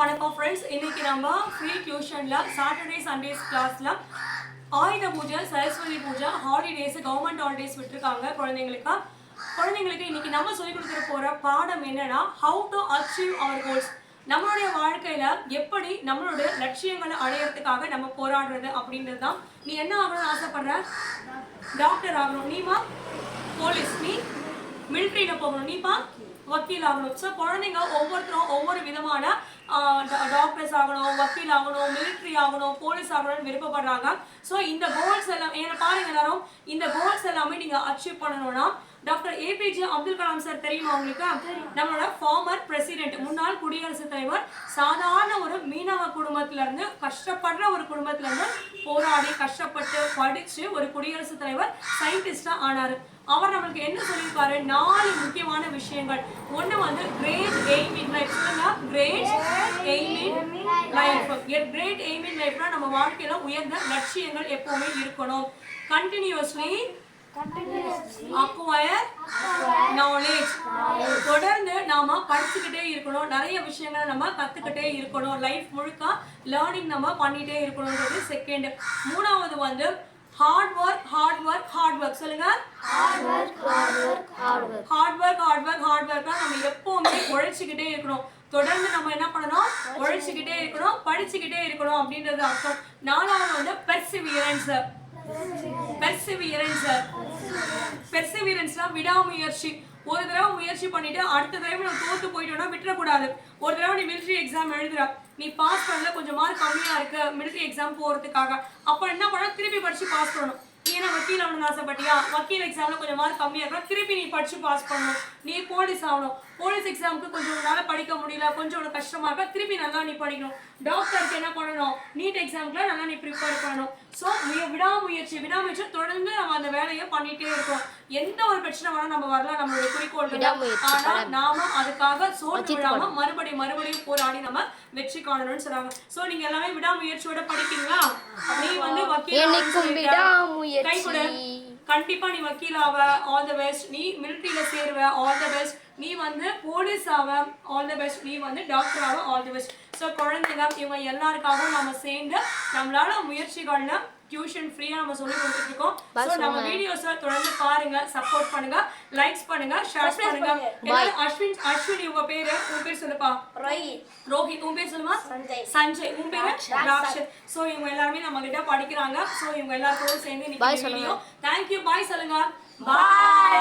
வணக்கம் ஃப்ரெண்ட்ஸ். இன்னைக்கு நம்ம ஃப்ரீ டியூஷன்ல சாட்டர்டே சண்டேஸ் கிளாஸ்ல ஆயுத பூஜை, சரஸ்வதி பூஜை, ஹாலிடேஸ், கவர்மெண்ட் ஹாலிடேஸ் விட்டுருக்காங்க குழந்தைங்களுக்கு இன்னைக்கு நம்ம சொல்லிக் கொடுத்துட போற பாடம் என்னன்னா how to achieve our goals. நம்மளுடைய வாழ்க்கையில எப்படி நம்மளுடைய லட்சியங்களை அடையறதுக்காக நம்ம போராடுறது அப்படின்றது தான். நீ என்ன ஆகணும்னு ஆசைப்படுற? டாக்டர் ஆகணும். நீமா போலீஸ், நீ மிலிட்ரியில போகணும், நீப்பா வக்கீல் ஆகணும். ஸோ குழந்தைங்க ஒவ்வொருத்தரும் ஒவ்வொரு விதமான டாக்டர்ஸ் ஆகணும், வக்கீல் ஆகணும், மிலிட்ரி ஆகணும், போலீஸ் ஆகணும்னு விருப்பப்படுறாங்க. ஸோ இந்த கோல்ஸ் எல்லாம் பாருங்க எல்லாரும், இந்த கோல்ஸ் எல்லாமே நீங்க அச்சீவ் பண்ணணும்னா doctor APJ Abdul Kalam sir தெரியுமா உங்களுக்கு? நம்மளோட ஃபார்மர் பிரசிடென்ட், முன்னாள் குடியரசுத் தலைவர். சாதாரண ஒரு மீனவ குடும்பத்துல இருந்து, கஷ்டப்படுற ஒரு குடும்பத்துல இருந்து போராடி கஷ்டப்பட்டு படிச்சு ஒரு குடியரசுத் தலைவர் சயின்டிஸ்டா ஆனாரு. அவர் நம்மளுக்கு என்ன சொல்லியிருக்காரு? 4 முக்கியமான விஷயங்கள். ஒண்ணு வந்து great aim in life. Great aim in life. Great aim in லைஃப்னா நம்ம வாழ்க்கையில உயர்ந்த லட்சியங்கள் எப்பவுமே இருக்கணும். Continuously acquire knowledge. தொடர்ந்து நாம படிச்சுக்கிட்டே இருக்கணும், நிறைய விஷயங்களை நம்ம கத்துக்கிட்டே இருக்கணும், லைஃப் முழுக்க லேர்னிங் நம்ம பண்ணிட்டே இருக்கணும்ன்றது செகண்ட். மூணாவது வந்து hard work, hard work, hard work. சொல்லுங்க. Hard work, hard work. நம்ம எப்பவுமே உழைச்சிக்கிட்டே இருக்கணும், தொடர்ந்து நம்ம என்ன பண்ணணும்? உழைச்சிக்கிட்டே இருக்கணும், படிச்சுக்கிட்டே இருக்கணும் அப்படின்றது அர்த்தம். நாலாவது வந்து பெர்சிவியரன்ஸ். பெர்சிவியரன்ஸ்னா விடாமுயற்சி. ஒரு தடவை முயற்சி பண்ணிட்டு அடுத்த தடவை நம்ம தோத்து போயிட்டோம்னா விட்டுறக்கூடாது. ஒரு தடவை நீ மிலிட்ரி எக்ஸாம் எழுதுற, நீ பாஸ் பண்ணல, கொஞ்சம் மார்க் கம்மியா இருக்கு மிலிட்ரி எக்ஸாம் போறதுக்காக, அப்ப என்ன பண்ண? திருப்பி படிச்சு பாஸ் பண்ணணும். நீ என்ன வக்கீல் ஆகணும்னு ஆசைப்பட்டியா? வக்கீல் எக்ஸாம்ல கொஞ்சம் மார்க் கம்மியா இருக்கா, திருப்பி நீ படிச்சு பாஸ் பண்ணணும். நீ போலீஸ் ஆகணும், போலீஸ் எக்ஸாமுக்கு கொஞ்சம் உன்னால படிக்க முடியல, கொஞ்சம் உனக்கு கஷ்டமா இருக்கா, திருப்பி நல்லா நீ படிக்கணும். டாக்டருக்கு என்ன பண்ணணும்? நீட் எக்ஸாமுக்குலாம் நல்லா நீ ப்ரிப்பேர் பண்ணணும். ஸோ விடாமுயற்சி தொடர்ந்து நம்ம அந்த வேலையை பண்ணிட்டே இருக்கோம். எந்த ஒரு பிரச்சனை வேணா நம்ம வரலாம், நம்மளுடைய குறிக்கோள்கள். ஆனா நாம அதுக்காக சோர்ந்து விடாம மறுபடியும் போராடி நம்ம வெற்றி காணணும்னு சொல்றாங்க. சோ நீங்க எல்லாமே விடாமுயற்சியோட படிப்பீங்களா? நீ வந்து கண்டிப்பா நீ வக்கீல் ஆவ, ஆல் தி பெஸ்ட். நீ மிலிட்டரியில சேருவ, ஆல் தி பெஸ்ட். நீ வந்து போலீஸ் ஆவ, ஆல் தி பெஸ்ட். நீ வந்து டாக்டர் ஆவ, ஆல் தி பெஸ்ட். ஸோ குழந்தைங்க இவங்க எல்லாருக்காகவும் நம்ம சேர்ந்து நம்மளால முயற்சிகள்ல டியூஷன் ஃப்ரீயா நம்ம சொல்லி கொடுத்துட்டு இருக்கோம். ஸோ நம்ம வீடியோஸை தொடர்ந்து பாருங்க, சப்போர்ட் பண்ணுங்க, லைக்ஸ் பண்ணுங்க, ஷேர் பண்ணுங்க. அஸ்வின் உங்க பேரு? உன் பேர் சொல்லுப்பா. ரோஹித். உன் பேர் சொல்லுமா? சஞ்சய். உன் பேரு? ராக்ஷத். ஸோ இவங்க எல்லாருமே நம்ம கிட்ட படிக்கிறாங்க. ஸோ இவங்க எல்லாரும் சேர்ந்து இன்னைக்கு வீடியோ. தேங்க்யூ, பாய் சொல்லுங்க. பாய்.